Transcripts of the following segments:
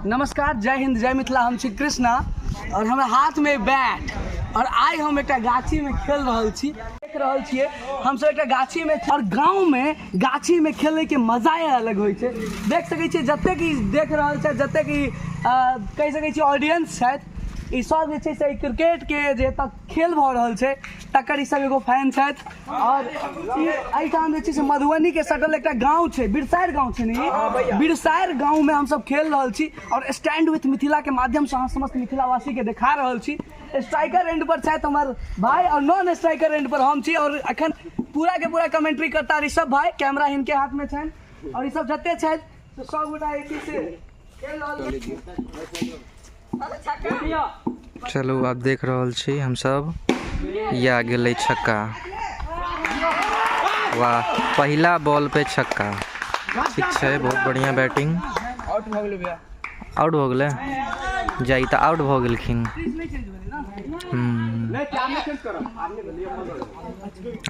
नमस्कार, जय हिंद, जय मिथिला। हम छी कृष्णा और हमारे हाथ में बैट और आइ हम एक गाछी में खेल रहा छी। देख रहा छिए हम सब एक गाछी में और गाँव में गाछी में खेले के मजा अलग होय छै। देख सकै छी जते कि देख रहल छै, जते कि कह सकै छी ऑडियंस छथि, ई सब जे छै से क्रिकेट के जे तक खेल भ रहल छै तकर ई सब एगो फैन छथि। और एहिठाम जे छै से मधुबनी के सटल एकटा गाँव छै, बिरसार गाँव छै ने, बिरसार गाँव में हम सब खेल रहल छी और स्टैंड विथ मिथिला के माध्यम से अहाँ समस्त मिथिलावासी के देखा रहल छी। स्ट्राइकर एंड पर छथि हमर भाई और नॉन स्ट्राइकर एंड पर हम छी और अखन पूरा के पूरा कमेंट्री करता ऋषभ भाई, कैमरा हिनके हाथ में छनि और ई सब जते छथि तो सब गोटा एक से खेल रहल छी। चलो आप देख रहल छी हम सब, या गेलै छक्का। वाह, पहला बॉल पे छक्का। ठीक छै, बहुत बढ़िया बैटिंग। आउट भ गेलै भैया, आउट भ गेलै, जाई त आउट भ गेलखिन।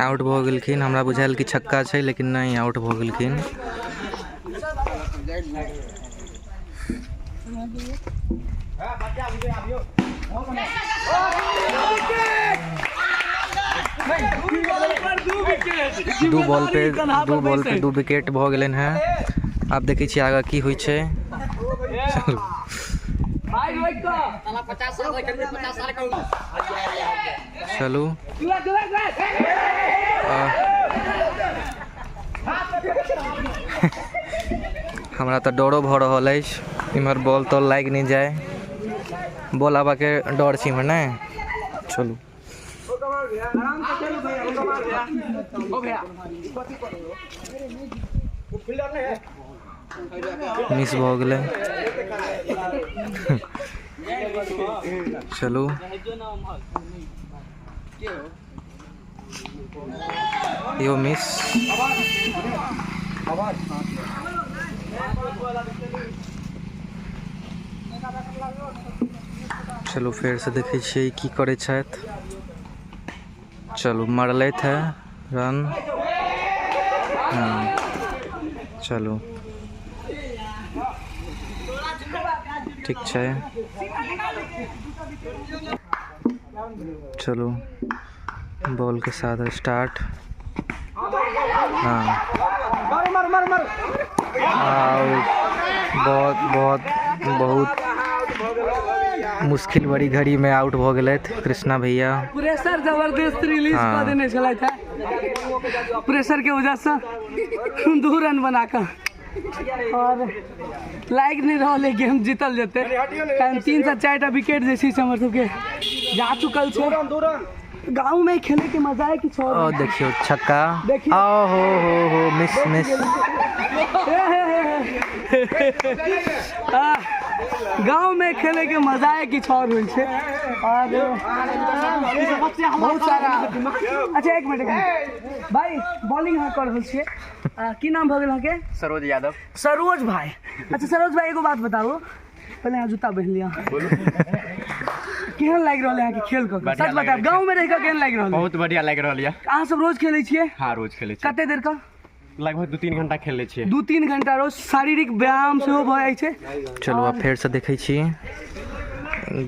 आउट भ गेलखिन, हमरा बुझायल कि छक्का छै लेकिन नहीं, आउट भ गेलखिन। दू बॉल पे दू विकेट भ गेलन हैं। आप देखै छी आगा की होइ छै। चलू हमरा तो डरो भ रहल अछि, इम्हर बॉल तो लाग नहीं जाए, बॉल आबा के डर छी इम्हर ने। चलू मिस भ गेलै। चलू यो मिस। चलू फेर से देखै छियै की करै छथि। चलू मारलथि है रन। चलू ठीक छै। चलू बॉल के साथ स्टार्ट। हाँ, बहुत मुश्किल बड़ी घड़ी में आउट भ गेलथि कृष्णा भैया। प्रेशर जबरदस्त रिलीज कर देने छलथि है, प्रेशर के वजह से 2 रन बनाकर और लाइक नहीं रहा गेम जीतल जेते। 3 से 4 विकेट जे हमर सबके जा चुकल छै। गाँव में खेले के मजा है कि छोड़। देखियो छक्का, हो मिस। गाँव में खेले के मजा है कि छोड़ हुई है और बहुत सारा। अच्छा एक मिनट भाई, बॉलिंग हाँ कर रहल छियै, की नाम भ गेल अहाँके? सरोज यादव। सरोज भाई, अच्छा सरोज भाई एगो बात बताओ, पहले यहाँ जूता पहन लिया। केहन लागि रहल है खेल कर? सच बताओ, गाँव में रह के केहन लागि रहल? बहुत बढ़िया लागि रहल है। अहाँ सब रोज खेले छियै? हाँ रोज खेले छियै। कते देर का? लगभग 2-3 घंटा खेले छियै। 2-3 घंटा रोज शारीरिक व्यायाम सेहो भ जाइ छै। चलो आप फेर से देखै छी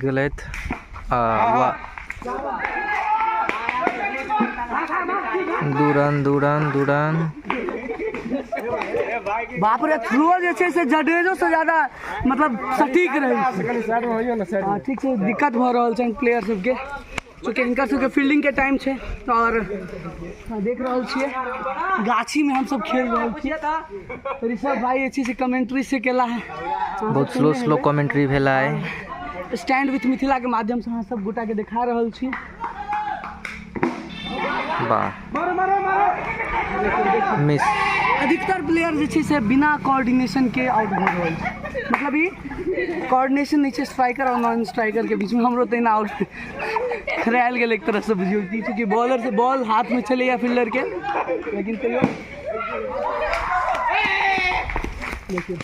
गलत। वाह, 2 रन। बाप रे, थ्रो जे छै से जडेजो से ज्यादा मतलब सटीक रहे। ठीक छै, दिक्कत भ रहल छै प्लेयर सबके, चूँकि इनका सबके फील्डिंग के टाइम छै और देख रहल छियै गाछी में हम सब खेल रहल छियै। ऋषभ भाई अच्छी से कमेंट्री से केला है, बहुत स्लो कमेंट्री भेला है। स्टैंड विथ मिथिला के माध्यम से हम सब गोटा के दिखा रहल छी। मिस। अधिकतर प्लेयर जे छै से बिना कोऑर्डिनेशन के आउट भ रहल छै। मतलब ई कोऑर्डिनेशन नहीं छै स्ट्राइकर और नॉन स्ट्राइकर के बीच में। हमरो तहिना आउट खरायल गेल एक तरह से बुझियो, क्योंकि बॉलर से बॉल हाथ में चले या फील्डर के, लेकिन तैयो देखिए